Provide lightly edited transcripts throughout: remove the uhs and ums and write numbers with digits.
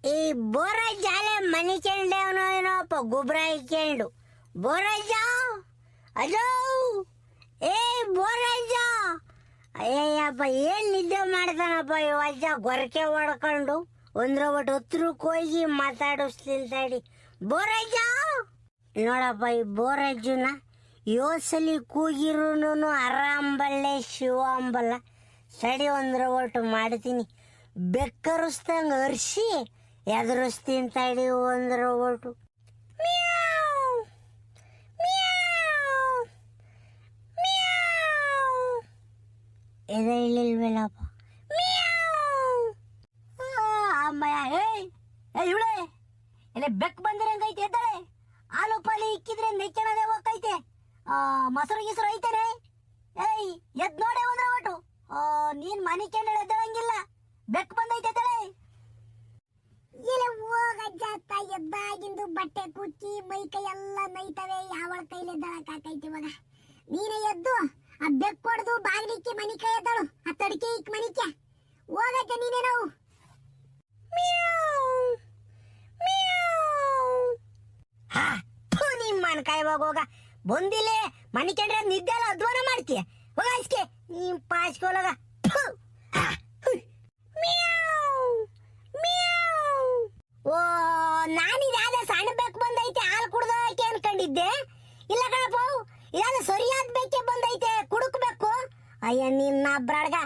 ಈ ಬೋರಜ್ಜ ಅಲೆ ಮನಿ ಕೆಂಡವನೋ ಏನೋಪ್ಪ ಗೊಬ್ಬರ ಇಕ್ಕೊಂಡು ಬೋರಜ್ಜ ಅಜೋ ಏ ಬೋರಜ್ಜ ಅಯ್ಯಪ್ಪ ಏನ್ ನಿದ್ದೆ ಮಾಡ್ತಾನಪ್ಪ ಇವಜ್ಜ ಗೊರಕೆ ಹೊಡ್ಕೊಂಡು ಒಂದ್ರ ಒಟ್ಟು ಹತ್ರಕ್ಕೆ ಹೋಗಿ ಮಾತಾಡಿಸ್ತಿಲ್ತಾಡಿ ಬೋರಜ್ಜ ನೋಡಪ್ಪ ಈ ಬೋರಜ್ಜನ ಯೋಸಲಿ ಕೂಗಿರೂ ಅರಾಂಬಲ್ಲೆ ಶಿವ ಅಂಬಲ್ಲ ಸಡಿ ಒಂದ್ರ ಒಟ್ಟು ಮಾಡ್ತೀನಿ ಬೆಕ್ಕರಿಸ್ದಂಗೆ ಅರ್ಸಿ ಎದುರಿಸ್ತೀನಿ ತಡಿ ಒಂದ್ರ ಒಟ್ಟು ಎದೆ ಇಳಿಲ್ವೇನಪ್ಪ ಅಮ್ಮಯ್ಯ ಇವಳೆ ಇಲ್ಲ ಬೆಕ್ ಬಂದಿರ ಹಂಗೈತೆ ಎದ್ದಾಳೆ ಹಾಲು ಪಾಲಿ ಇಕ್ಕಿದ್ರೆ ನೆಕ್ಕಣದೆ ಹೋಗೈತೆ ಮೊಸರು ಗೀಸರು ಐತೇನೆ ಏಯ್ ಎದ್ ನೋಡೆ ಒಂದ್ರ ಒಟ್ಟು ನೀನ್ ಮನೆ ಕೆಂಡಳ ಎದ್ದಳಂಗಿಲ್ಲ ಬೆಕ್ ಬಂದೈತೆ ಎದ್ದಾಳೆ ಇಲ್ಲ ಹೋಗಜ್ಜ ಎದ್ದಾಗಿಂದು ಬಟ್ಟೆ ಕುಚ್ಚಿ ಮೈ ಕೈ ಎಲ್ಲ ನೈತವೆ ಯಾವಳ ಕೈಲಿ ಎದ್ದಳಕ್ಕಾಕೈತಿ ಇವಾಗ ನೀನೇ ಎದ್ದು ಆ ಬೆಕ್ ಹೊಡೆದು ಬಾಗಿಲಿಕ್ಕಿ ಮನಿ ಕೈ ಎದ್ದಳು ಆ ತಡಿಕೆ ಇಕ್ ಮನಿಕೆ ಹೋಗಜ್ಜ ನೀನೇ ನಾವು ನಿಮ್ಮನ್ ಕಾಯ್ವಾಗ ಹೋಗ ಬಂದಿಲ್ಲೇ ಮನಿ ಕೆಂಡ್ರೆ ನಿದ್ದೆ ಎಲ್ಲ ಅಧ್ವಾನ ಮಾಡ್ತೀಯ ಹೋಗ ಇಸ್ಕೆ ನೀನ್ ಪಾಸ್ಕೊಳಗ ಓ ನಾನಿದಾದ ಸಣ್ಣ ಬೇಕು ಬಂದೈತೆ ಹಾಲು ಕುಡ್ದಕ್ಕೆ ಅನ್ಕೊಂಡಿದ್ದೆ ಇಲ್ಲ ಕಣಪ್ಪ ಇದಾದ ಸರಿಯಾದ ಬೇಕೆ ಬಂದೈತೆ ಕುಡುಕ್ಬೇಕು ಅಯ್ಯ ನಿನ್ನ ಬ್ರಾಡ್ಗ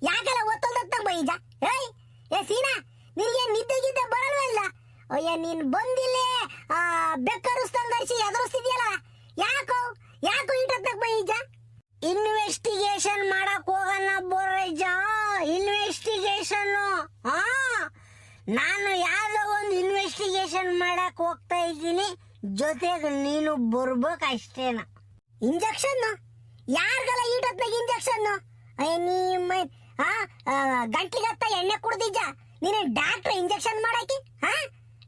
ಯಾಕಲ್ಲ ಒತ್ತೊಂದತ್ತ ಬೈಜ ಏಯ್ ಏ ಸೀನಾ ನಿನ್ಗೆ ನಿದ್ದೆ ಗಿದ್ದೆ ಬರಲ್ವಲ್ಲ ಅಯ್ಯ ನೀನ್ ಬಂದಿಲ್ಲೇ ಬೆಕ್ಕರಿಸ್ದಂಗರ್ಸಿ ಎದುರಿಸ್ತಿದ್ಯಲ್ಲ ಯಾಕೋ ಇಟ್ಟತ್ತಕ್ ಬೈಜ ಇನ್ವೆಸ್ಟಿಗೇಷನ್ ಮಾಡಕ್ ಹೋಗಣ ಬೋರಜ್ಜ ಇನ್ವೆಸ್ಟಿಗೇಷನ್ ನಾನು ಯಾವ್ದೋ ಒಂದು ಇನ್ವೆಸ್ಟಿಗೇಷನ್ ಮಾಡಕ್ ಹೋಗ್ತಾ ಇದ್ದೀನಿ ಜೊತೆಗೆ ನೀನು ಬರ್ಬೇಕು ಅಷ್ಟೇನ ಇಂಜೆಕ್ಷನ್ ಯಾರಿಗಲ್ಲ ಈಟತ್ನಾಗ ಇಂಜೆಕ್ಷನ್ ನಿಮ್ಮ ಗಂಟ್ಲಿಗತ್ತ ಎಣ್ಣೆ ಕುಡ್ದಿಜ್ಜ ನೀನು ಡಾಕ್ಟರ್ ಇಂಜೆಕ್ಷನ್ ಮಾಡಾಕಿ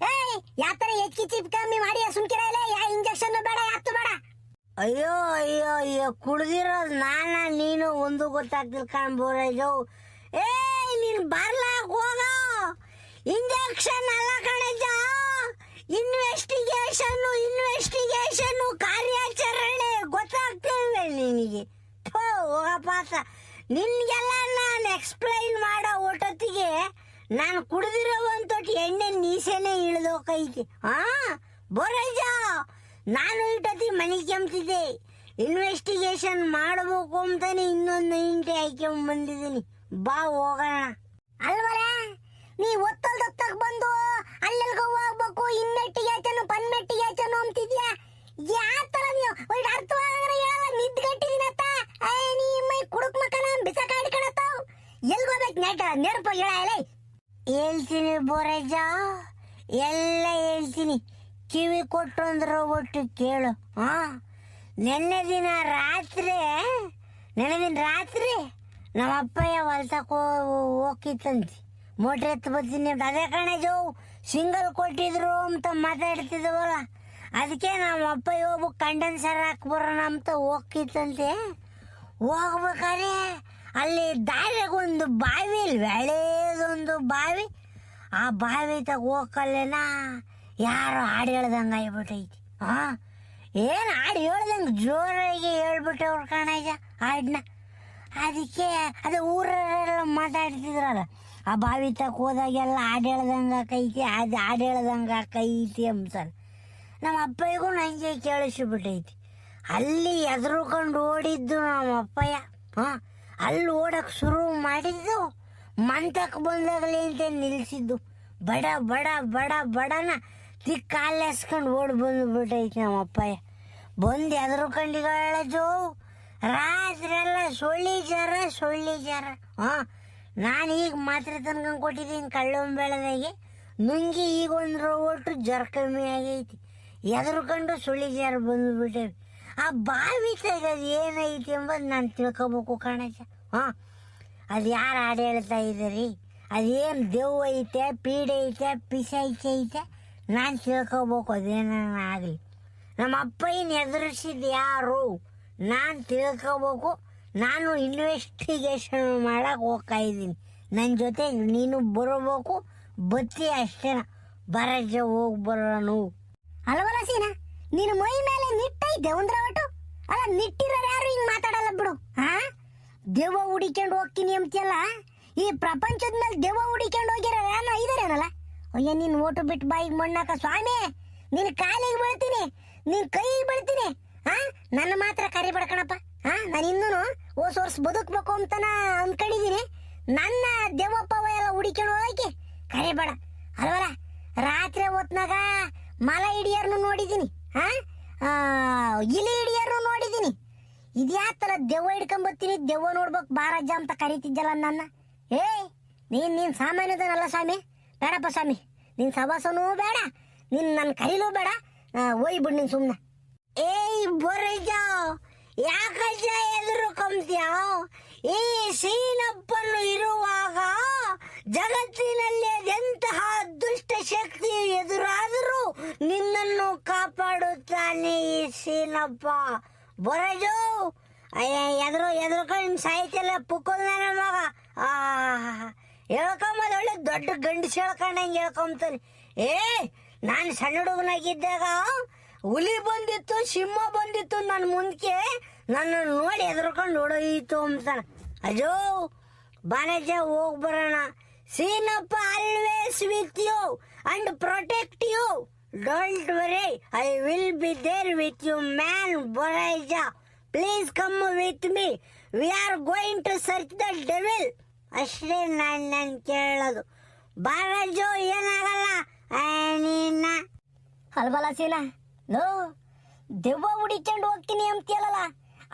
ಏಯ್ ಯಾತರ ಹೆಚ್ಚಿ ಕಮ್ಮಿ ಮಾಡಿ ಸುಮ್ಕಿರ ಇಲ್ಲ ಯಾ ಇಂಜೆಕ್ಷನ್ ಬೇಡ ಯಾತು ಬೇಡ ಅಯ್ಯೋ ಅಯ್ಯೋ ಅಯ್ಯೋ ಕುಡ್ದಿರೋದು ನೀನು ಒಂದು ಗೊತ್ತಾಗ್ತಿಲ್ಲ ಕಾಣ್ಬೋರಜು ಏಯ್ ನೀನು ಬರ್ಲಾಕ್ ಹೋಗ ಇಂಜೆಕ್ಷನ್ ಅಲ್ಲ ಕಣಜ ಇನ್ವೆಸ್ಟಿಗೇಷನ್ ಕಾರ್ಯಾಚರಣೆ ಗೊತ್ತಾಗ್ತಿಲ್ವೇ ನಿನಗೆ ಹೋಗಪ್ಪಾಸ ನಿನ್ಗೆಲ್ಲ ನಾನು ಎಕ್ಸ್ಪ್ಲೈನ್ ಮಾಡೋ ಒಟ್ಟೊತ್ತಿಗೆ ನಾನು ಕುಡಿದಿರೋ ಒಂದು ತೊಟ್ಟು ಎಣ್ಣೆ ನೀಸೆನೆ ಇಳಿದೋಕೈತಿ ಬೋರಜ್ಜ ನಾನು ಇಟ್ಟೊತ್ತಿ ಮನೆ ಕೆಮ್ತಿದ್ದೆ ಇನ್ವೆಸ್ಟಿಗೇಷನ್ ಮಾಡಬೇಕು ಅಂತಾನೆ ಇನ್ನೊಂದು ಇಂಟೆ ಹಾಕ್ಕೊಂಡ್ ಬಂದಿದ್ದೀನಿ ಬಾ ಹೋಗೋಣ ಅಲ್ವಲ್ಲ ನೀ ಒತ್ತಲ್ದೊತ್ತಾಗ ಬಂದು ಅಲ್ಲೆಲ್ಗ ಹೋಗ್ಬೇಕು ಇನ್ವೆಸ್ಟಿಗೇಷನ್ ಪನ್ವೆಸ್ಟಿಗೇಷನ್ ಅಂತಿದ್ಯಾ ಯಾತರ ನೀವು ಒಳ್ಳೆ ಅರ್ಥವಾಗರ ಹೇಳ ನಿದ್ಗಟ್ಟಿದಿನತ್ತ ನೀ ಮೈ ಕುಡುಕ್ ಮಕ್ಕನ ಬಿಸಕಾಡಿಕಣತ್ತಾವ್ ಎಲ್ಗೋಗ್ಬೇಕು ನೆನಪು ಹೇಳ ಹೇಳ್ತೀನಿ ಬೋರಜ್ಜ ಎಲ್ಲ ಹೇಳ್ತೀನಿ ಕಿವಿ ಕೊಟ್ಟು ಅಂದ್ರೆ ಒಟ್ಟು ಕೇಳು ನೆನ್ನೆ ದಿನ ರಾತ್ರಿ ನಮ್ಮ ಅಪ್ಪಯ್ಯ ಹೊಲ್ಸಕ್ಕೆ ಹೋಗಿತ್ತಂತೆ ಮೋಟ್ರ್ ಎತ್ತು ಬರ್ತೀನಿ ಅಂತ ಅದೇ ಕಣಜು ಸಿಂಗಲ್ ಕೊಟ್ಟಿದ್ರು ಅಂತ ಮಾತಾಡ್ತಿದ್ವಲ್ಲ ಅದಕ್ಕೆ ನಮ್ಮ ಅಪ್ಪಯ್ಯ ಹೋಗ್ಬೇಕು ಕಂಡೆನ್ಸರ್ ಹಾಕ್ಬರೋಣ ಅಂತ ಹೋಗಿತ್ತಂತೆ ಹೋಗ್ಬೇಕಾದ್ರೆ ಅಲ್ಲಿ ದಾರಿಯಾಗೊಂದು ಬಾವಿ ಇಲ್ವೇ ಹಳೇದೊಂದು ಬಾವಿ ಆ ಬಾವಿ ತಗ ಹೋಗಲ್ಲೇನ ಯಾರು ಹಾಡು ಹೇಳ್ದಂಗೆ ಆಗ್ಬಿಟ್ಟೈತಿ ಏನು ಹಾಡು ಹೇಳ್ದಂಗೆ ಜೋರಾಗಿ ಹೇಳ್ಬಿಟ್ಟವ್ರು ಕಣಜ ಹಾಡನ್ನ ಅದಕ್ಕೆ ಅದು ಊರೆಲ್ಲ ಮಾತಾಡ್ತಿದ್ರಲ್ಲ ಆ ಬಾವಿ ತಗ ಹೋದಾಗೆಲ್ಲ ಹಾಡು ಹೇಳ್ದಂಗೆ ಆಕೈತಿ ಅದು ಹಾಡು ಹೇಳ್ದಂಗೆ ಆಕೈತಿ ಅಂತಾನೆ ನಮ್ಮ ಅಪ್ಪಯ್ಯಗೂ ನನಗೆ ಕೇಳಿಸ್ಬಿಟ್ಟೈತಿ ಅಲ್ಲಿ ಎದುರುಕೊಂಡು ಓಡಿದ್ದು ನಮ್ಮ ಅಪ್ಪಯ್ಯ ಅಲ್ಲಿ ಓಡಕ್ಕೆ ಶುರು ಮಾಡಿದ್ದು ಮಂತಕ್ಕೆ ಬಂದಾಗಲೇ ಅಂತ ನಿಲ್ಲಿಸಿದ್ದು ಬಡನ ಕಾಲೆಸ್ಕೊಂಡು ಓಡಿ ಬಂದುಬಿಟ್ಟೈತಿ ನಮ್ಮ ಅಪ್ಪಯ್ಯ ಬಂದು ಎದುರುಕೊಂಡಿಗಳಜು ರಾತ್ರಿ ಎಲ್ಲ ಸೊಳ್ಳಿ ಜ್ವರ ನಾನು ಈಗ ಮಾತ್ರೆ ತನ್ಕೊಂಡು ಕೊಟ್ಟಿದ್ದೀನಿ ಕಳ್ಳೊಂಬೆಳದಾಗೆ ನುಂಗಿ ಈಗ ಒಂದು ಒಟ್ಟು ಜ್ವರ ಕಮ್ಮಿ ಆಗೈತಿ ಎದುರುಕೊಂಡು ಸೊಳ್ಳಿ ಜ್ವರ ಬಂದುಬಿಟ್ಟೇವಿ ಆ ಬಾವಿ ತೆಗೆದು ಏನೈತಿ ಎಂಬುದು ನಾನು ತಿಳ್ಕೊಬೇಕು ಕಣಜ ಅದು ಯಾರು ಹಾಡು ಹೇಳ್ತಾ ಇದ್ದೀರಿ ಅದೇನು ದೆವ್ವ ಐತೆ ಪೀಡೆ ಐತೆ ಪಿಶಾಚಿ ಐತೆ ನಾನು ತಿಳ್ಕೊಬೇಕು ಅದೇನ ಆಗಲಿ ನಮ್ಮ ಅಪ್ಪಯ್ಯನ ಎದುರಿಸಿದ್ದು ಯಾರು ನಾನು ತಿಳ್ಕೊಬೇಕು ನಾನು ಇನ್ವೆಸ್ಟಿಗೇಷನ್ ಮಾಡಕ್ಕೆ ಹೋಗ್ತಾ ಇದ್ದೀನಿ ನನ್ನ ಜೊತೆ ನೀನು ಬರಬೇಕು ಬತ್ತಿ ಅಷ್ಟೇನ ಬರಜ ಹೋಗಿ ಬರೋಣ. ಅಲ್ವಲ್ಲ ಸೀನಾ, ನಿನ್ನ ಮೈ ಮೇಲೆ ನಿಟ್ಟೈತೆ ಒಂದ್ರ ಒಟ್ಟು. ಅಲ್ಲ ನಿಟ್ಟಿರೋರು ಯಾರು ಹಿಂಗ್ ಮಾತಾಡಲ್ಲ ಬಿಡು. ಹಾ, ದೆವ್ವ ಹುಡಿಕೊಂಡು ಹೋಗ್ತೀನಿ ಅಂತೆಲ್ಲ. ಈ ಪ್ರಪಂಚದ ಮೇಲೆ ದೆವ್ವ ಹುಡಿಕೊಂಡು ಹೋಗಿರೋ ಯಾರು ಇದಾರೇನಲ್ಲ? ಅಯ್ಯ ನಿನ್ ಓಟು ಬಿಟ್ಟು ಬಾಯಿಗೆ ಮಣ್ಣಾಕ ಸ್ವಾಮಿ, ನಿನ್ ಕಾಲಿಗೆ ಬೀಳ್ತೀನಿ, ನಿನ್ ಕೈಗೆ ಬೀಳ್ತೀನಿ. ಹಾ, ನನ್ನ ಮಾತ್ರ ಕರಿಬೇಡ ಕಣಪ್ಪ. ಹಾ, ನಾನು ಇನ್ನೂ ಹೋಸ್ ವರ್ಷ ಬದುಕ್ಬೇಕು ಅಂತನ ಅನ್ಕೊಂಡಿದೀನಿ. ನನ್ನ ದೆವ್ವಪ್ಪವ ಎಲ್ಲ ಹುಡಿಕೊಂಡು ಹೋಗಕ್ಕೆ ಕರಿಬೇಡ. ಅಲ್ವಲ್ಲ ರಾತ್ರಿ ಹೊತ್ನಾಗ ಮಲ ಹಿಡಿಯರ್ನು ನೋಡಿದೀನಿ, ಇಲಿ ಹಿಡಿಯರ್ನು ನೋಡಿದೀನಿ. ಇದ್ಯಾತಲ್ಲ ದೆವ್ವ ಹಿಡ್ಕೊಂಬತ್ತೀನಿ, ದೆವ್ವ ನೋಡ್ಬೇಕು ಬಾರಜ್ಜ ಅಂತ ಕರಿತಿದ್ದಲ್ಲ ನನ್ನ. ನೀನ್ ಸಾಮಾನ್ಯದನಲ್ಲ ಸ್ವಾಮಿ, ಬೇಡಪ್ಪ ಸ್ವಾಮಿ, ನಿನ್ ಸವಾಸನೂ ಬೇಡ, ನನ್ನ ಕೈಲೂ ಬೇಡ, ಒಯ್ಬಿಡ್ ನೀನ್ ಸುಮ್ನ. ಬರಜ್ಜ ಯಾಕಜ್ಜ ಎದುರು ಕಂಬ್ತೀಯ? ಈ ಸೀನಪ್ಪನು ಇರುವಾಗ ಜಗತ್ತಿನಲ್ಲಿ ಅದೆಂತಹ ದುಷ್ಟ ಶಕ್ತಿ ಎದುರಾದರೂ ನಿನ್ನನ್ನು ಕಾಪಾಡುತ್ತಾನೆ ಈ ಸೀನಪ್ಪ. ಬರಜು ಎದುರುಕೊಂಡು ಸಾಯ್ತಿಲ್ಲ ಪುಕ್ಕಲ್ ನನ್ನ ಮಗ. ಹೇಳ್ಕೊಂಬದ್ ಒಳ್ಳೆ ದೊಡ್ಡ ಗಂಡಸು ಹೇಳ್ಕೊಂಡಂಗೆ ಹೇಳ್ಕೊಂತಾನೆ. ನಾನು ಸಣ್ಣ ಹುಡುಗನಾಗಿದ್ದಾಗ ಹುಲಿ ಬಂದಿತ್ತು, ಸಿಂಹ ಬಂದಿತ್ತು ನನ್ನ ಮುಂದಕ್ಕೆ, ನನ್ನ ನೋಡಿ ಎದುರ್ಕೊಂಡು ಹೊಡೋಯಿತು ಅಂತಾನ. ಅಜೋ ಬಾನಜ್ಜ ಹೋಗಿ ಬರೋಣ. Seenappa always with you and protect you. Don't worry, I will be there with you man. ಬೊರೈಜ please come with me, we are going to search the devil. ಅಷ್ಟೇ ನಾನು ಕೇಳೋದು. ಬಾರಜೋ ಏನಾಗಲ್ಲ ನೀನ. ಅಲ್ವಲ್ಲ ಸೀನಾ, ನೋ ದೆವ್ವ ಹುಡಿಕೊಂಡು ಹೋಗ್ತೀನಿ ಅಂತೀಯಲ್ಲ,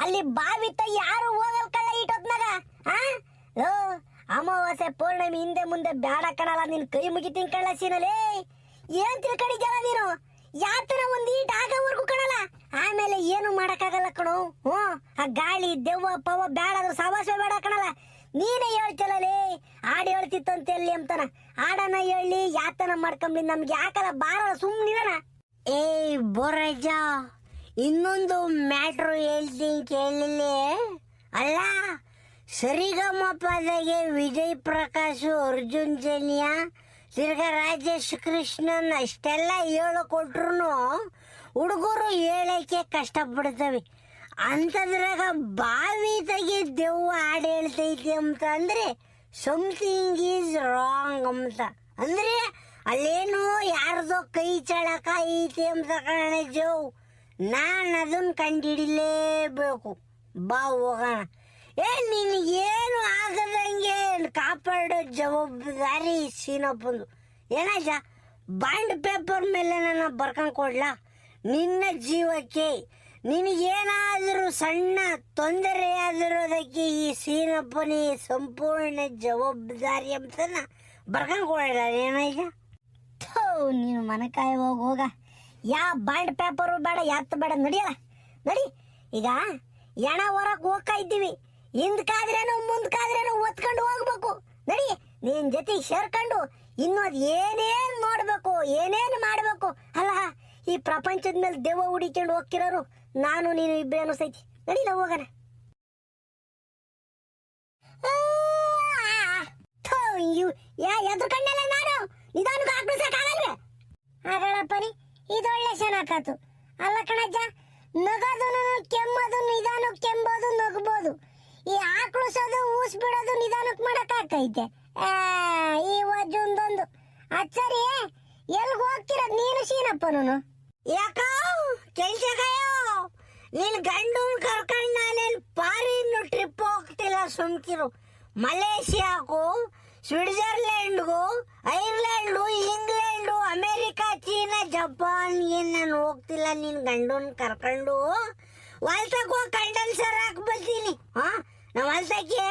ಅಲ್ಲಿ ಬಾವಿತ್ತ ಯಾರು ಹೋಗಲ್ ಕಳ್ಳ ಇಟ್ಟೊತ್ನಾಗ. ಅಮಾವಾಸ್ಯೆ ಪೌರ್ಣಮಿ ಹಿಂದೆ ಮುಂದೆ ಬ್ಯಾಡ ಕಣಲ್ಲ, ನಿನ್ ಕೈ ಮುಗಿತೀನಿ ಕಳ್ಳ ಸೀನಲೇ. ಏನ್ ತಿಳ್ಕೊಂಡಿದ್ಯಲ್ಲ ನೀನು? ಯಾತನ ಒಂದ್ ಈಟ್ ಆಗೋವರೆಗೂ ಕಣಲ್ಲ, ಆಮೇಲೆ ಏನು ಮಾಡಕ್ಕಾಗಲ್ಲ ಕಣೋ. ಆ ಗಾಳಿ ದೆವ್ವ ಪವ ಬ್ಯಾಡಾದ್ರು ಸವಾಸ ಬೇಡ ಕಣಲ್ಲ. ನೀನೇ ಹೇಳ್ತಿಲ್ಲಲೇ, ಹಾಡು ಹೇಳ್ತಿತ್ತಂತೆ ಎಲ್ಲಿ ಅಂತಾನ. ಹಾಡನ ಹೇಳಿ ಯಾತನ ಮಾಡ್ಕೊಂಬಿ, ನಮ್ಗೆ ಯಾಕಲ್ಲ ಬಾರಲ್ಲ ಸುಮ್ಮನಿದನ. ಬೊರಜ್ಜ ಇನ್ನೊಂದು ಮ್ಯಾಟ್ರು ಹೇಳ್ತೀನಿ ಕೇಳಲಿ. ಅಲ್ಲ ಸರಿಗಮಪದಾಗೆ ವಿಜಯ್ ಪ್ರಕಾಶ್, ಅರ್ಜುನ್ ಜನ್ಯ, ತಿರ್ಗಾ ರಾಜೇಶ್ ಕೃಷ್ಣನ್ ಅಷ್ಟೆಲ್ಲ ಹೇಳಿಕೊಟ್ರು ಹುಡುಗರು ಹೇಳಕ್ಕೆ ಕಷ್ಟಪಡ್ತವೆ. ಅಂಥದ್ರಾಗ ಬಾವಿ ತೆಗಿ ದೆವ್ವ ಹಾಡು ಹೇಳ್ತೈತಿ ಅಂತ ಅಂದ್ರೆ ಸಮಥಿಂಗ್ ಈಸ್ ರಾಂಗ್ ಅಂತ. ಅಂದ್ರೆ ಅಲ್ಲೇನು ಯಾರ್ದೋ ಕೈ ಚಳಕ ಐತಿ ಅಂತ ಕಾಣಜೋ. ನಾನು ಅದನ್ನ ಕಂಡಿಡಿಲೇಬೇಕು. ಬಾ ಹೋಗೋಣ. ನಿನಗೇನು ಆಗದಂಗೆ ಕಾಪಾಡೋ ಜವಾಬ್ದಾರಿ ಸೀನಪ್ಪಂದು. ಏನಜ್ಜ ಬಾಂಡ್ ಪೇಪರ್ ಮೇಲೆ ನಾನು ಬರ್ಕೊಂಡು ಕೊಡ್ಲಾ? ನಿನ್ನ ಜೀವಕ್ಕೆ ನಿನಗೇನಾದರೂ ಸಣ್ಣ ತೊಂದರೆ ಆಗಿರೋದಕ್ಕೆ ಈ ಸೀನಪ್ಪನೇ ಸಂಪೂರ್ಣ ಜವಾಬ್ದಾರಿ ಅಂತ ಬರ್ಕೊಂಡು ಕೊಡಲ್ಲ ಏನಜ್ಜ? ನೀನು ಮನಕಾಯಿ ಹೋಗ. ಯಾ ಬಾಂಡ್ ಪೇಪರು ಬೇಡ, ಯಾತ್ ಬೇಡ, ನಡಿಯಲ್ಲ ನಡಿ. ಈಗ ಎಣ ಹೊರಕ್ ಹೋಗ್ತಾ ಇದ್ದೀವಿ, ಹಿಂದ್ಕಾದ್ರೇನು ಮುಂದ್ಕಾದ್ರೇನು ಒತ್ಕೊಂಡು ಹೋಗ್ಬೇಕು. ನಡಿ, ನಿನ್ ಜೊತೆಗೆ ಸೇರ್ಕೊಂಡು ಇನ್ನು ಅದ್ ಏನೇನ್ ನೋಡ್ಬೇಕು, ಏನೇನ್ ಮಾಡ್ಬೇಕು. ಅಲ್ಲ, ಈ ಪ್ರಪಂಚದ ಮೇಲೆ ದೆವ್ವ ಹುಡಿಕೊಂಡು ಹೋಗ್ತಿರೋರು ನಾನು ನೀನು ಇಬ್ರೇನು ಸೈತಿ. ನಡಿಲ್ಲ ಹೋಗೋಣ. ಎದ್ರಕಂಡಲ್ಲ ನಾನು ನಿಧಾನಕ್ಕೆ ಹಾಕ್ಬಿಡ್ಸಕ್ಕಾಗಲ್ವೇ? ಆಗಲ್ಲಪ್ಪನಿ, ಇದೊಳ್ಳೆ ಚೆನ್ನಾಕಾತು. ಅಲ್ಲ ಕಣಜ್ಜ, ನಗೋದು ಕೆಮ್ಮೋದು ನಿಧಾನಕ್ಕೆ ಕೆಂಬೋದು ನಗ್ಬೋದು. ಈ ಆಕ್ಳಿಸೋದು ಊಸ್ ಬಿಡೋದು ನಿಧಾನಕ್ಕೆ ಮಾಡಕ್ಕಾಗ್ತೈತೆ. ಈ ವಜ್ಜೊಂದೊಂದು ಅಚ್ಚರಿ. ಎಲ್ಗ ಹೋಗ್ತಿರೋದು ನೀನು ಸೀನಪ್ಪನು? ಯಾಕ ಕೆಲ್ಸಗಾಯೋ ನಿನ್ ಗಂಡನ್ ಕರ್ಕೊಂಡು ನಾನೇನ್ ಫಾರಿನ್ ಟ್ರಿಪ್ ಹೋಗ್ತಿಲ್ಲ, ಸುಮ್ಕಿರು. ಮಲೇಷಿಯಾಗೂ, ಸ್ವಿಟ್ಜರ್ಲೆಂಡ್ಗೂ, ಐರ್ಲೆಂಡು, ಇಂಗ್ಲೆಂಡು, ಅಮೆರಿಕಾ, ಚೀನಾ, ಜಪಾನ್ಗೆ ನಾನು ಹೋಗ್ತಿಲ್ಲ. ನಿನ್ ಗಂಡನ್ ಕರ್ಕೊಂಡು ಹೊಲ್ತಕ್ಕೆ ಹೋಗಿ ಕಂಡೆನ್ಸರ್ ಹಾಕ್ಬರ್ತೀನಿ. ನಮ್ಮ ಹೊಲ್ತಕ್ಕೆ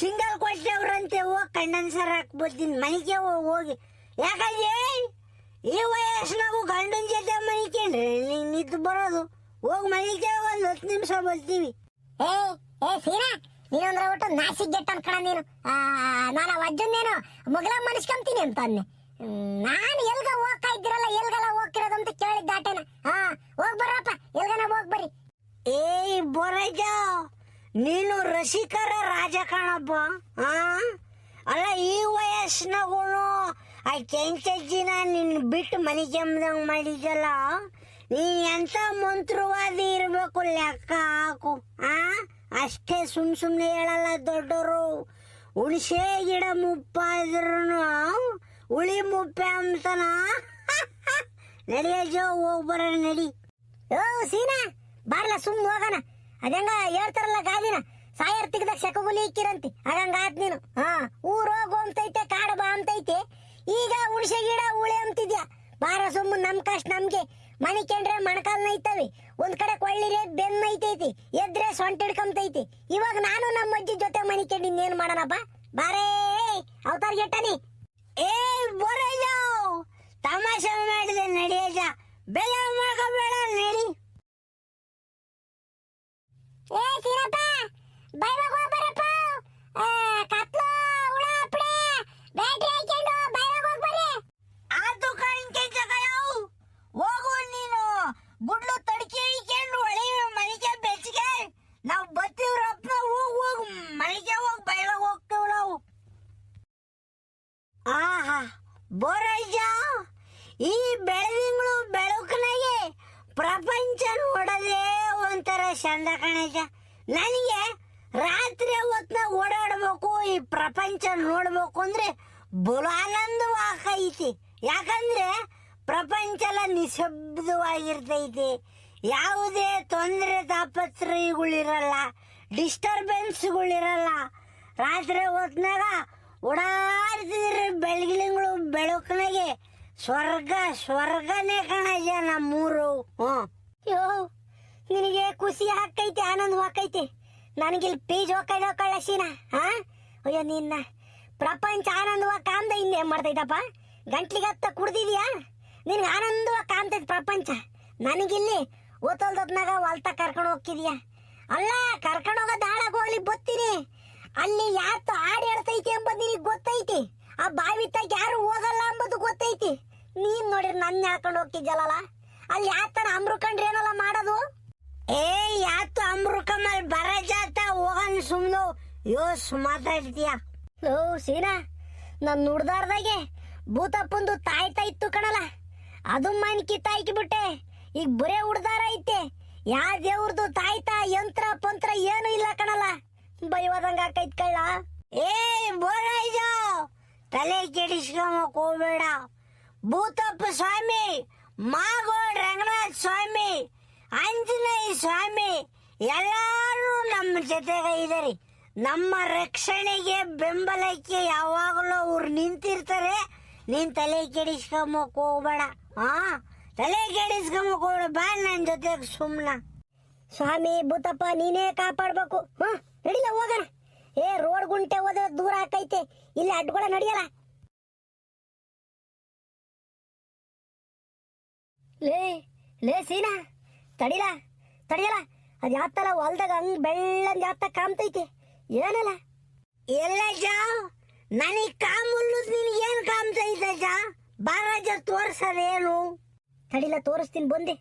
ಸಿಂಗಲ್ ಕೊಟ್ಟವ್ರಂತೆ, ಹೋಗಿ ಕಂಡೆನ್ಸರ್ ಹಾಕ್ಬರ್ತೀನಿ. ಮನೆಗೆ ಹೋಗಿ. ಯಾಕಂದ್ರೆ ಈ ವಯಸ್ಸಿನಾಗೂ ಗಂಡನ ಜೊತೆ ಮನಿಕೊಂಡ್ರೆ ನಿಂತು ಬರೋದು. ಹೋಗಿ ಮನೆಗೆ ಒಂದು 10 ನಿಮಿಷ ಬರ್ತೀವಿ. ಸೀನಾ, ನೀನಂದ್ರೆ ಒಟ್ಟು ನಾಸಿಕ್ ಗೆಟ್ ಅನ್ಕಣ ನೀನು. ನಾನು ವಜ್ಜನ್ನೇನು ಮಗಳ ಮನಸ್ಕೊಂತೀನಿ ಅಂತ ಅನ್ನೆ. ನಾನು ಎಲ್ಗ ಹೋಗ್ತಾ ಇದ್ದೀರಲ್ಲ, ಎಲ್ಗೆಲ್ಲ ಹೋಗ್ತಿರೋದು ಅಂತ ಕೇಳಿದ್ದಾಟೇನ. ಹೋಗ್ ಬರ್ರಪ್ಪ, ಎಲ್ಗನ ಹೋಗ್ ಬರ್ರಿ. ಬೊರಜ ನೀನು ರಸಿಕರ ರಾಜ ಕಾಣಪ್ಪ. ಅಲ್ಲ, ಈ ವಯಸ್ಸಿನಾಗೂ ಆ ಕೆಂಚಜ್ಜಿನ ನಿನ್ ಬಿಟ್ಟು ಮನೆ ಕೆಮ್ಮದಂಗ್ ಮಾಡಿದಲ್ಲ, ನೀನ್ ಎಂತ ಮಂತ್ರವಾದಿ ಇರ್ಬೇಕು ಲೆಕ್ಕ ಹಾಕು. ಅಷ್ಟೇ ಸುಮ್ನೆ ಹೇಳಲ್ಲ ದೊಡ್ಡವರು. ಹುಣಸೆ ಗಿಡ ಮುಪ್ಪಾದ್ರೂ ಹುಳಿ ಮುಪ್ಪೆ ಅಂತನ. ನಡಿಯೋ ಹೋಗ್ಬರ ನಡಿ. ಓ ಸೀನಾ ಬಾರ್ಲ ಹೋಗಣ. ಅದಂಗ ಹೇಳ್ತಾರಲ್ಲ ಗಾದಿನ ಸಾಯರ್ ತೆಗ್ದಾಗ ಶಕಗುಲಿ ಇಕ್ಕಿರಂತಿ, ಅದಂಗ ಆತ್ ನೀನು. ಊರ್ ಹೋಗು ಅಂತೈತೆ, ಕಾಡು ಬಾ ಅಂತೈತೆ, ಈಗ ಹುಣಸೆ ಗಿಡ ಉಳಿ ಅಂತಿದ್ಯಾ. ಬಾರ ನಮ್ ಕಷ್ಟ ನಮ್ಗೆ. ಮನಿ ಕೆಂಡ್ರೆ ಮಣಕಾಲ್ ನೈತವಿ, ಒಂದ್ ಕಡೆ ಕೊಳ್ಳಿರೆ ಬೆನ್ ನೈತೈತಿ, ಎದ್ರೆ ಸೊಂಟ ಹಿಡ್ಕೊಂತೈತಿ. ಇವಾಗ ನಾನು ನಮ್ಮ ಅಜ್ಜಿ ಜೊತೆ ಮನಿ ಕೆಂಡು ಇನ್ನೇನ್ ಮಾಡೋಣಪ್ಪ. ಬಾರೇ ಅವತಾರ ಗೆಟ್ಟನಿ. ಏ ಬೋರಯ್ಯ, ತಮಾಷೆ ಮಾಡಿದೆ ನಡಿಯಜ, ಬೆಲ್ಲ ಮಾಡ್ಕೋಬೇಡ ನಡಿ. ಏ ಸೀನಪ್ಪ ಬೈವಾಗ ಹೋಗ್ಬರಪ್ಪ. ಕತ್ಲು ಹುಳ ಅಪ್ಪಡೆ ಬ್ಯಾಟ್ರಿ ಹಾಕೊಂಡು ಬೈವಾಗ ಹೋಗ್ಬರ್ರಿ. ಆತು ಕಣ್ಕೆ ಜಗಯವು ಹೋಗು ನೀನು. ಗುಡ್ಲು ತಡ್ಕಿ ಹಿಡ್ಕೊಂಡು ಒಳಿ ಮನೆಗೆ ಬೆಚ್ಚಿಗೆ ನಾವು ಬತ್ತೀವ್ರಪ್ಪ. ಹೋಗ್ ಮನೆಗೆ ಹೋಗಿ ಬೈಲಾಗ ಹೋಗ್ತೀವ್ ನಾವು. ಆಹಾ ಬೋರಯ್ಯ, ಈ ಬೆಳದಿಂಗಳು ಬೆಳಕನಾಗೆ ಪ್ರಪಂಚ ನೋಡೋದೇ ಒಂಥರ ಚಂದ ಕಣಜ. ನನಗೆ ರಾತ್ರಿ ಹೊತ್ನಾಗ ಓಡಾಡ್ಬೇಕು, ಈ ಪ್ರಪಂಚ ನೋಡ್ಬೇಕು ಅಂದ್ರೆ ಬಲು ಆನಂದವಾಗೈತಿ. ಯಾಕಂದ್ರೆ ಪ್ರಪಂಚ ಎಲ್ಲ ನಿಶಬ್ದವಾಗಿರ್ತೈತಿ, ಯಾವುದೇ ತೊಂದರೆ ತಾಪತ್ರಯಗಳಿರಲ್ಲ, ಡಿಸ್ಟರ್ಬೆನ್ಸ್ಗಳಿರಲ್ಲ. ರಾತ್ರಿ ಹೊತ್ನಾಗ ಓಡಾಡ್ತಿದ್ರೆ ಬೆಳಗಿಲಿಂಗಳು ಬೆಳಕನಾಗೆ ಸ್ವರ್ಗನೇ ಕಣಜ ನಮ್ಮೂರು. ಯೋ ನಿನಗೆ ಖುಷಿ ಆಗ್ತೈತಿ, ಆನಂದವಾಕೈತಿ. ನನಗಿಲ್ಲಿ ಪೀಜ್ ಹೋಗ್ಕಳ ಸೀನಾ. ಅಯ್ಯೋ ನಿನ್ನ ಪ್ರಪಂಚ ಆನಂದವಾಗಿ ಕಾಮ್ದ ಇನ್ನೇನ್ ಮಾಡ್ತೈತಪ್ಪ. ಗಂಟ್ಲಿಗತ್ತ ಕುಡ್ದಿದ್ಯಾ, ನಿನ್ಗೆ ಆನಂದವಾಗಿ ಕಾಮ್ತೈತಿ ಪ್ರಪಂಚ. ನನಗಿಲ್ಲಿ ಓತಲ್ದೊತ್ನಾಗ ಹೊಲ್ತ ಕರ್ಕೊಂಡು ಹೋಗ್ತಿದ್ಯಾ. ಅಲ್ಲ ಕರ್ಕೊಂಡು ಹೋಗೋದು ಹಾಳಾಗ ಹೋಗ್ಲಿ ಬತ್ತೀನಿ. ಅಲ್ಲಿ ಯಾತು ಹಾಡು ಹೇಳ್ತೈತಿ ಎಂಬುದು ನಿನಗೆ ಗೊತ್ತೈತಿ. ಆ ಬಾವಿ ತಗ ಯಾರು ಹೋಗಲ್ಲ ಎಂಬುದು ಗೊತ್ತೈತಿ. ನೀನ್ ನೋಡಿರಿ ನನ್ನ ಹಾಕೊಂಡು ಹೋಗ್ತಿದ್ಯಲ್ಲ, ಅಲ್ಲಿ ಯಾತನ ಅಮ್ರುಕಂಡ್ರಿ ಏನಲ್ಲ ಮಾಡೋದು. ಏ ಯಾತು ಅಮ್ರುಕಮ್ಮಲ್ ಬರ ಜಾತ ಹೋಗನ್ ಸುಮ್ನು ಯೋಸ್ ಮಾತಾಡ್ತೀಯ. ಲೋ ಸೀನಾ, ನನ್ ನುಡ್ದಾರ್ದಾಗೆ ಭೂತಪ್ಪಂದು ತಾಯ್ತಾ ಇತ್ತು ಕಣಲ್ಲ, ಅದು ಮನ್ ಕಿತ್ತಾಕಿ ಬಿಟ್ಟೆ. ಈಗ ಬರೇ ಉಡ್ದಾರ ಐತೆ, ಯಾ ದೇವ್ರದು ತಾಯ್ತಾ ಯಂತ್ರ ಪಂತ್ರ ಏನು ಇಲ್ಲ ಕಣಲ್ಲ. ಬೈವಾದಂಗ ಆಕೈತ್ ಕಳ್ಳ. ಏ ಬೋರಯ್ಯ, ತಲೆ ಕೆಡಿಸ್ಕೊಂಬಕ್ ಹೋಗ್ಬೇಡ. ಭೂತಪ್ಪ ಸ್ವಾಮಿ, ಮಾಗೋಡ್ ರಂಗನಾಥ ಸ್ವಾಮಿ, ಆಂಜನೇಯ ಸ್ವಾಮಿ ಎಲ್ಲಾರು ನಮ್ಮ ಜೊತೆಗೆ ಇದಾರೆ. ನಮ್ಮ ರಕ್ಷಣೆಗೆ ಬೆಂಬಲಕ್ಕೆ ಯಾವಾಗಲೂ ಅವ್ರು ನಿಂತಿರ್ತಾರೆ. ನೀನ್ ತಲೆ ಕೆಡಿಸ್ಕೊಂಬಕ್ ಹೋಗ್ಬೇಡ. ತಲೆ ಕೆಡಿಸ್ಕೊಂಬಕ್ ಹೋಗ್ಬೇಡ, ಬಾ ನನ್ ಜೊತೆಗೆ ಸುಮ್ನ. ಸ್ವಾಮಿ ಭೂತಪ್ಪ ನೀನೇ ಕಾಪಾಡ್ಬೇಕು. ನಡಿಲ್ಲ ಹೋಗೋಣ. ಏ ರೋಡ್ ಗುಂಟೆ ಹೋದ್ರೆ ದೂರ ಆಕೈತೆ, ಇಲ್ಲಿ ಅಡ್ಗಳ ನಡಿಯಲ್ಲ. ಲೇ ಸೀನಾ ತಡಿಯಲ್ಲ, ಅದ್ ಯಾತಲ್ಲ ಹೊಲ್ದಾಗ ಹಂಗ್ ಬೆಳ್ಳಂದ್ ಯಾತ ಕಾಮ್ತೈತಿ ಏನಲ್ಲ. ಎಲ್ಲ ಜಾ ನನಗ್ ಕಾಮುಲ್ಲು ನಿನ್ಗೇನ್ ಕಾಮ್ತೈತ ಜಾ? ಬಾರಾಜ ತೋರ್ಸದೇನು? ತಡಿಲ್ಲ ತೋರಿಸ್ತೀನಿ ಬಂದೆ.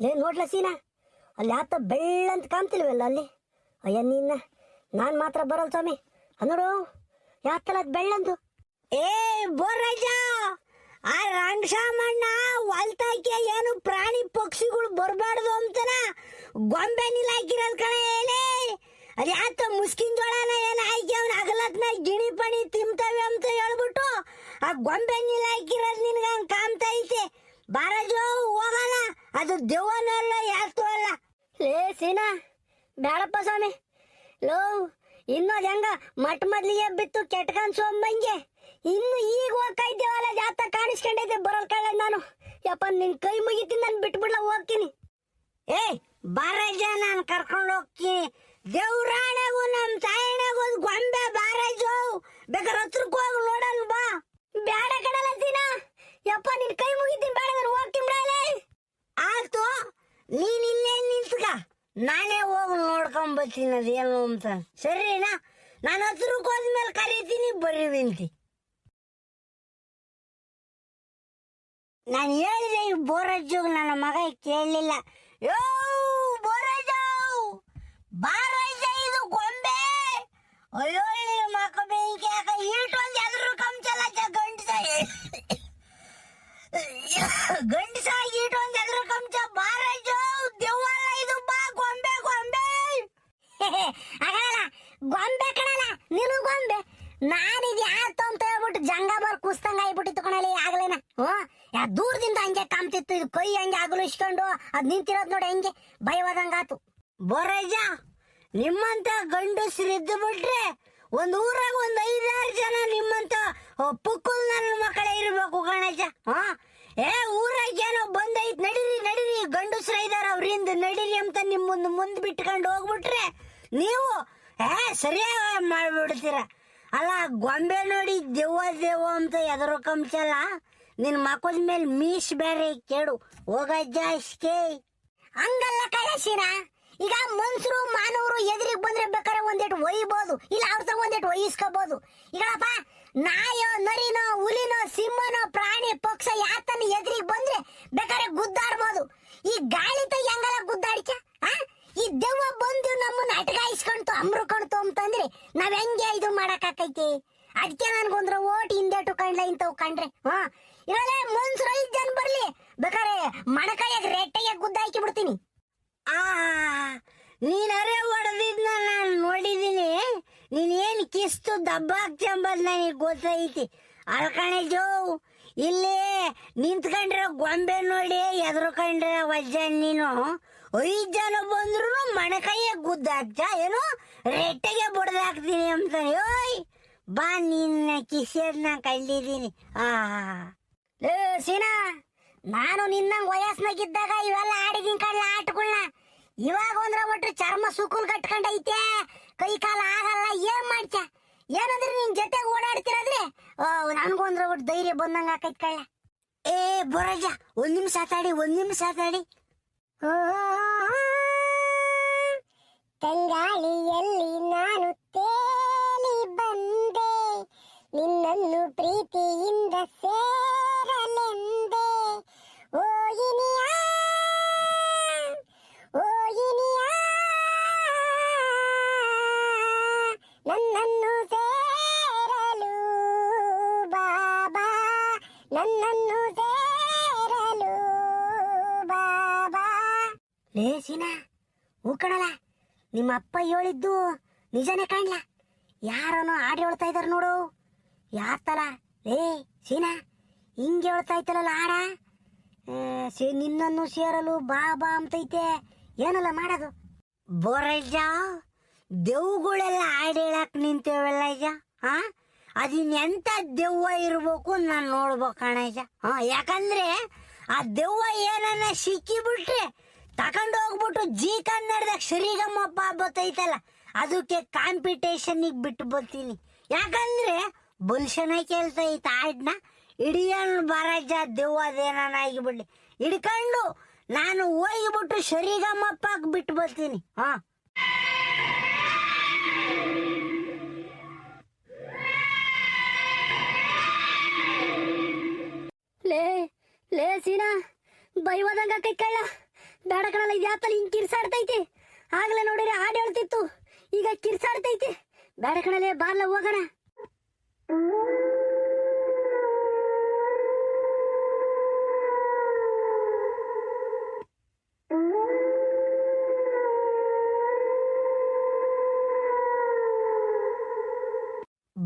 ಲೇ ನೋಡ್ಲ ಸೀನಾ, ಅಲ್ಲಿ ಯಾತ ಬೆಳ್ಳಂತ ಕಾಮ್ತಿಲ್ವಲ್ಲ ಅಲ್ಲಿ. ಅಯ್ಯ ನಿನ್ನ ನಾನ್ ಮಾತ್ರ ಬರಲ್ ಸ್ವಾಮಿ. ನೋಡು ಯಾತಲ್ಲ ಅದ್ ಬೆಳ್ಳಂದು. ಏ ಬೋರಜ, ಆ ರಂಗಸಾಮಣ್ಣ ಹೊಲ್ತಾಕೆ ಏನು ಪ್ರಾಣಿ ಪಕ್ಷಿಗಳು ಬರಬಾರ್ದು ಅಂತನ ಗೊಂಬೆ ನಿಲಾಕಿರೋದ್ ಕಣ. ಹೇಳಿ ಅದ್ ಯಾತ ಮುಸ್ಕಿನ್ ಜೋಳನ ಏನ ಹಾಕಿ ಅವ್ನ ಅಗಲತ್ನ ಗಿಣಿ ಪಣಿ ತಿಂತವೆ ಅಂತ ಹೇಳ್ಬಿಟ್ಟು ಆ ಗೊಂಬೆ ನಿಲಾಕಿರೋದ್ ನಿನ್ಗ ಹಂಗ ಕಾಮ್ತಾ ಐತೆ. ಬಾರಜೋ ಹೋಗೋಣ, ಅದು ದೆವ್ವನಲ್ಲ ಯಾತು ಅಲ್ಲ. ಲೇ ಸೀನಾ ಬೇಡಪ್ಪ ಸ್ವಾಮಿ. ಲೋ ಇನ್ನೊಂದ್ ಹೆಂಗ ಮಟ್ ಮೊದ್ಲಿಗೆ ಬಿತ್ತು ಕೆಟ್ಕನ್ ಸೋಂಬಂಗೆ ಇನ್ನು ಈಗ ಹೋಗ್ತಾಯಿದ್ದೇವಲ್ಲ, ಜಾತ ಕಾಣಿಸ್ಕೊಂಡೈತೆ ಬರಲ್ ಕಳ್ಳ ನಾನು. ಯಪ್ಪ ನಿನ್ ಕೈ ಮುಗಿತೀನಿ, ನಾನು ಬಿಟ್ಬಿಡ್ಲ ಹೋಗ್ತೀನಿ. ಏ ಬಾರಜ, ನಾನು ಕರ್ಕೊಂಡು ಹೋಗ್ತೀನಿ. ದೇವ್ರಾಣೆಗೂ ನಮ್ ತಾಯಣೆಗೂ ಗೊಂಬೆ ಬಾರಜು, ಬೇಕಾದ್ರೆ ಹತ್ರಕ್ಕೆ ಹೋಗಿ ನೋಡಲ್ ಬಾ. ಬೇಡ ಕಡಲ ಸೀನಾ, ಯಪ್ಪ ನಿನ್ ಕೈ ಮುಗಿತೀನಿ, ಬೇಡ ನಾನು ಹೋಗ್ತೀನಿ ಬಿಡಲೇ. ಆಯ್ತು, ನೀನ್ ಇಲ್ಲೇ ನಿಂತ್ಕ, ನಾನೇ ಹೋಗಿ ನೋಡ್ಕೊಂಬತ್ತೀನಿ ಅದೇನು ಅಂತ. ಸರಿನಾ? ನಾನು ಹತ್ರಕ್ಕೆ ಹೋದ್ಮೇಲೆ ಕರೀತೀನಿ, ಬರೀವಿಂತಿ. ನಾನು ಹೇಳಿದೆ ಈ ಬೋರಜ್ಜು, ನನ್ನ ಮಗ ಕೇಳಲಿಲ್ಲ. ಯೋ ಬೋರಜ್ಜ, ಬಾರಜ್ಜ, ಇದು ಗೊಂಬೆ ಅಯ್ಯೋ ಮಕ್ಕ ಬೆಂಕಿ ಯಾಕ ಈಟೊಂದು ಎದ್ರು ಕಂಚಲ ಗಂಡಸ ಗಂಡಸ ಈಟೊಂದು ಎದ್ರು ಕಂಚ ಬಾರಜೋ ದೆವ್ವಲ್ಲ ಇದು ಬಾ ಗೊಂಬೆ ಗೊಂಬೆ ಆಗಲ್ಲ ಗೊಂಬೆ ಕಣಲ್ಲ ನೀನು ಗೊಂಬೆ ನಾನಿದ್ ಯಾತು ಅಂತ ಹೇಳ್ಬಿಟ್ಟು ಜಂಗಬರ್ ಕುಸ್ತಂಗ ಆಗ್ಬಿಟ್ಟಿತ್ತು ಕಣಲ್ಲಿ ಆಗ್ಲೇನ ಯಾ ದೂರದಿಂದ ಹಂಗೆ ಕಾಮ್ತಿತ್ತು ಇದು ಕೈ ಹಂಗೆ ಆಗಲು ಇಸ್ಕೊಂಡು ಅದ್ ನಿಂತಿರೋದ್ ನೋಡಿ ಹಂಗೆ ಭಯವಾದಂಗಾತು. ಬೋರಯ್ಯ ನಿಮ್ಮಂತ ಗಂಡಸ್ರಿದ್ದು ಬಿಟ್ರೆ ಒಂದ್ ಊರಾಗ ಒಂದ್ 5-6 ಜನ ನಿಮ್ಮಂತ ಪುಕ್ಕಲ್ ನನ್ನ ಮಕ್ಕಳೇ ಇರ್ಬೇಕು ಗಣೇಶ. ಏ ಊರಾಗ ಏನೋ ಬಂದೈತ್ ನಡೀರಿ ನಡೀರಿ ಗಂಡಸ್ರ ಇದಾರ ಅವ್ರಿಂದ ನಡೀರಿ ಅಂತ ನಿಮ್ ಮುಂದ್ ಬಿಟ್ಕೊಂಡು ಹೋಗ್ಬಿಟ್ರೆ ನೀವು ಸರಿಯಾಗಿ ಮಾಡ್ಬಿಡ್ತೀರ. ಅಲ್ಲ ಗೊಂಬೆ ನೋಡಿ ದೆವ್ವ ದೆವ್ವ ಅಂತ ಎದರು ಕಂಚಲ್ಲ ನಿನ್ ಮಕ್ಕಳ ಮೇಲೆ ಮೀಸ್ ಬೇರೆ ಕೇಳು ಹೋಗಜ್ಜ ಅಷ್ಟೇ. ಹಂಗಲ್ಲ ಕಳಶಿನ ಈಗ ಮನ್ಸರು ಮಾನವರು ಎದುರಿಗೆ ಬಂದ್ರೆ ಬೇಕಾದ್ರೆ ಒಂದೇಟು ಒಯ್ಬೋದು ಇಲ್ಲ ಅವ್ರ ಒಂದೇಟು ಒಯ್ಯಿಸ್ಕೋಬಹುದು. ಈಗಪ್ಪ ನಾಯೋ ನರಿನೋ ಹುಲಿನೋ ಸಿಂಹನೋ ಪ್ರಾಣಿ ಪಕ್ಷ ಯಾತನ ಎದುರಿಗೆ ಬಂದ್ರೆ ಬೇಕಾದ್ರೆ ಗುದ್ದಾಡ್ಬೋದು. ಈ ಗಾಳಿ ತೈ ಹಂಗಲ್ಲ ಗುದ್ದಾಡ್ಕ ಈ ದೆವ್ವ ಬಂದು ನಮ್ಮನ್ನ ಅಟಗಾಯಿಸ್ಕೊಂತು ಅಮ್ರುಕೊಂತು ಅಂತಂದ್ರೆ ನಾವ್ ಹೆಂಗೆ ಇದು ಮಾಡಕ್ಕಾಕೈತಿ. ಅದಕ್ಕೆ ನನ್ಗೊಂದ್ರ ಓಟ್ ಹಿಂದೇಟು ಕಂಡ್ಲ ಇಂತವ್ ಕಂಡ್ರೆ ಇರಲೇ ಮನ್ಸರು 5 ಜನ ಬರ್ಲಿ ಬೇಕಾದ್ರೆ ಮಣಕಾಯಾಗ ರೆಟ್ಟೆಯಾಗ ಗುದ್ದಾಕಿ ಬಿಡ್ತೀನಿ. ನೀನ್ ಅರೆ ಹೊಡೆದಿದ್ನ ನಾನು ನೋಡಿದೀನಿ. ನೀನ್ ಏನ್ ಕಿಸ್ತು ದಬ್ಬಾಕ್ತಂಬದ್ ನನಗೆ ಗೊತ್ತೈತಿ. ಅಲ್ಕಣೆ ಜೋ ಇಲ್ಲಿ ನಿಂತ್ಕೊಂಡ್ರೆ ಗೊಂಬೆ ನೋಡಿ ಎದ್ರುಕೊಂಡ್ರೆ ವಜ್ಜ ನೀನು 5 ಜನ ಬಂದ್ರು ಮಣಕೈಯ ಗುದ್ದಾಕ್ತ ಏನೋ ರೆಟ್ಟೆಗೆ ಬಡ್ದಾಕ್ತೀನಿ ಅಂತಾನೆ. ಓಯ್ ಬಾ ನಿನ್ನ ಕಿಸೆದ್ನ ಕಂಡಿದ್ದೀನಿ. ಸೀನಾ ನಾನು ನಿನ್ನಂಗ್ ವಯಸ್ನಾಗಿದ್ದಾಗ ಇವೆಲ್ಲ ಆಡಿದೀನಿ ಕಳ್ಳ ಆಟಗಳನ್ನ. ಇವಾಗ ಒಂದ್ರ ಒಟ್ಟು ಚರ್ಮ ಸುಕುಲ್ ಕಟ್ಕೊಂಡೈತೆ ಕೈ ಕಾಲ ಆಗಲ್ಲ ಏನ್ ಮಾಡ್ತ ಏನಂದ್ರೆ ನಿನ್ ಜೊತೆ ಓಡಾಡ್ತಿರದ್ರೆ ನನ್ಗೊಂದ್ರ ಒಟ್ಟು ಧೈರ್ಯ ಬಂದಂಗ ಆಕೈತ್ ಕಳ್ಳ. ಏ ಬೊರಜ ಒಂದ್ ನಿಮಿಷ ಆತಾಡಿ ತಂಗಾಳಿಯಲ್ಲಿ ನಾನು ತೇಲಿ ಬಂದೆ ನಿನ್ನನ್ನು ಪ್ರೀತಿಯಿಂದ ಸೇರಲೆಂದೆ ಓಯಿನಿಯ ನನ್ನನ್ನು ಸೇರಲು ಬಾಬಾ ನನ್ನನ್ನು ಸೇರಲು ಬಾಬಾ. ಲೇ ಸೀನಾ ಹೂ ಕಣಲ್ಲ ನಿಮ್ಮ ಅಪ್ಪ ಹೇಳಿದ್ದು ನಿಜನೇ ಕಾಣ್ಲ. ಯಾರನೋ ಹಾಡು ಹೇಳ್ತಾ ಇದಾರ ನೋಡು ಯಾತಲ್ಲ. ಏ ಸೀನಾ ಹಿಂಗೆ ಹೇಳ್ತಾ ಇತ್ತಲ್ಲ ಹಾಡ ನಿನ್ನನ್ನು ಸೇರಲು ಬಾಬಾ ಅಂತೈತೆ ಏನಲ್ಲ ಮಾಡೋದು. ಬೋರಜ್ಜ ದೆವ್ಗಳೆಲ್ಲ ಹಾಡು ಹೇಳಕ್ ನಿಂತೇವಲ್ಲ ಇಜ ಅದಿನ್ನೆಂತ ದೆವ್ವ ಇರ್ಬೇಕು ನಾನು ನೋಡ್ಬೇಕು ಕಣಜ. ಯಾಕಂದ್ರೆ ಆ ದೆವ್ವ ಏನನ್ನ ಸಿಕ್ಕಿಬಿಟ್ರೆ ತಕೊಂಡ್ ಹೋಗ್ಬಿಟ್ಟು ಜೀ ಕನ್ನಡದಾಗ ಸರಿಗಮ್ಮಪ್ಪ ಬತ್ತೈತಲ್ಲ ಅದಕ್ಕೆ ಕಾಂಪಿಟೇಷನ್ನಿಗೆ ಬಿಟ್ಟು ಬರ್ತೀನಿ. ಯಾಕಂದ್ರೆ ಬುಲ್ಶನ ಕೇಳ್ತೈತ ಹಾಡ್ನ ಹಿಡಿಯನ್ ಬರಜ್ಜ ದೆವ್ವದೇನಾನ ಆಗಿಬಿಡ್ಲಿ ಹಿಡ್ಕೊಂಡು ನಾನು ಹೋಗಿಬಿಟ್ಟು ಸರಿಗಮ್ಮಪ್ಪ ಬಿಟ್ಟು ಬರ್ತೀನಿ. ಲೇ ಸೀನಾ ಬೈವಾದಂಗ ಕೈ ಕಳ್ಳ ಬೇಡ ಕಣಲ್ಲ ಇದು ಯಾತಲ್ಲಿ ಹಿಂಗ್ ಕಿರ್ಸಾಡ್ತೈತಿ. ಆಗ್ಲೇ ನೋಡಿದ್ರೆ ಹಾಡು ಹೇಳ್ತಿತ್ತು ಈಗ ಕಿರ್ಸಾಡ್ತೈತಿ. ಬೇಡ ಕಣಲೆ ಬಾರ್ಲ ಹೋಗೋಣ.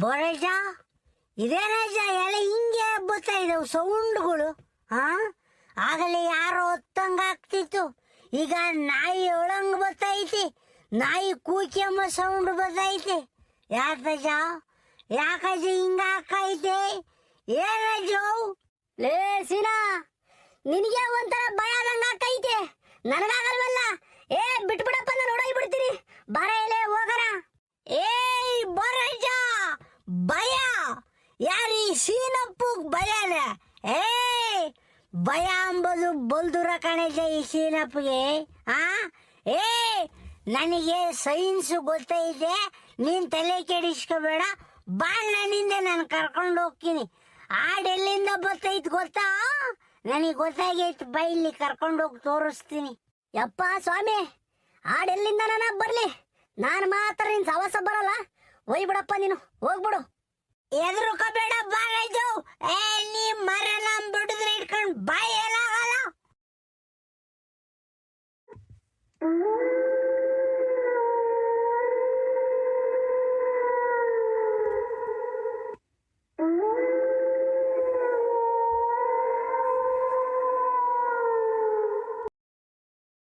ಬೊರಜ ಇದೇನಜ್ಜ ಎಲ್ಲ ಹಿಂಗೆ ಬರ್ತಾ ಇದಾವು ಸೌಂಡ್ಗಳು. ಆಗಲೇ ಯಾರೋ ಹೊತ್ತಂಗ ಆಗ್ತಿತ್ತು ಈಗ ನಾಯಿ ಒಳಂಗ್ ಬರ್ತೈತಿ ನಾಯಿ ಕೂಕೆಂಬ ಸೌಂಡ್ ಬರ್ತೈತಿ. ಯಾಕಜ್ಜ ಹಿಂಗ ಹಾಕೈತೆ ಏನಜ್ಜು? ಲೇ ಸೀನಾ ನಿನಗೆ ಒಂಥರ ಭಯ ಆದಂಗ ಹಾಕೈತೆ ನನಗಾಗಲ್ವಲ್ಲ. ಬಿಟ್ಬಿಡಪ್ಪ ನಾನು ಓಡೋಗ್ಬಿಡ್ತೀನಿ ಬರ ಎಲೆ ಹೋಗೋಣ. ಏಯ್ ಬೊರಜ ಭಯ ಯಾರೀ ಸೀನಪ್ಪು ಭಯನ? ಭಯ ಅಂಬುದು ಬಲ್ದುರ ಕಣಜ ಈ ಸೀನಪ್ಪಗೆ. ನನಗೆ ಸೈನ್ಸ್ ಗೊತ್ತೈತೆ ನೀನ್ ತಲೆ ಕೆಡಿಸ್ಕೋಬೇಡ ಬಾ ನನ್ನಿಂದ ನಾನು ಕರ್ಕೊಂಡು ಹೋಗ್ತೀನಿ. ಹಾಡೆಲ್ಲಿಂದ ಬರ್ತೈತ್ ಗೊತ್ತಾ? ನನಗೆ ಗೊತ್ತಾಗೈತಿ ಬೈಲಿ ಕರ್ಕೊಂಡು ಹೋಗಿ ತೋರಿಸ್ತೀನಿ. ಯಪ್ಪ ಸ್ವಾಮಿ ಹಾಡೆಲ್ಲಿಂದ ನನಗೆ ಬರ್ಲಿ ನಾನು ಮಾತ್ರ ನಿನ್ ಸವಸ ಬರಲ್ಲ. ಒಯ್ ಬಿಡಪ್ಪ ನೀನು ಹೋಗ್ಬಿಡು. ಎದುರುಕೋಬೇಡ ಬಾ ರಾಜು. ಏ ನೀ ಮರನ ಬಿಡಿದ್ರೆ ಇಟ್ಕೊಂಡು ಬಾಯಿ ಏನಾಗಲ್ಲ.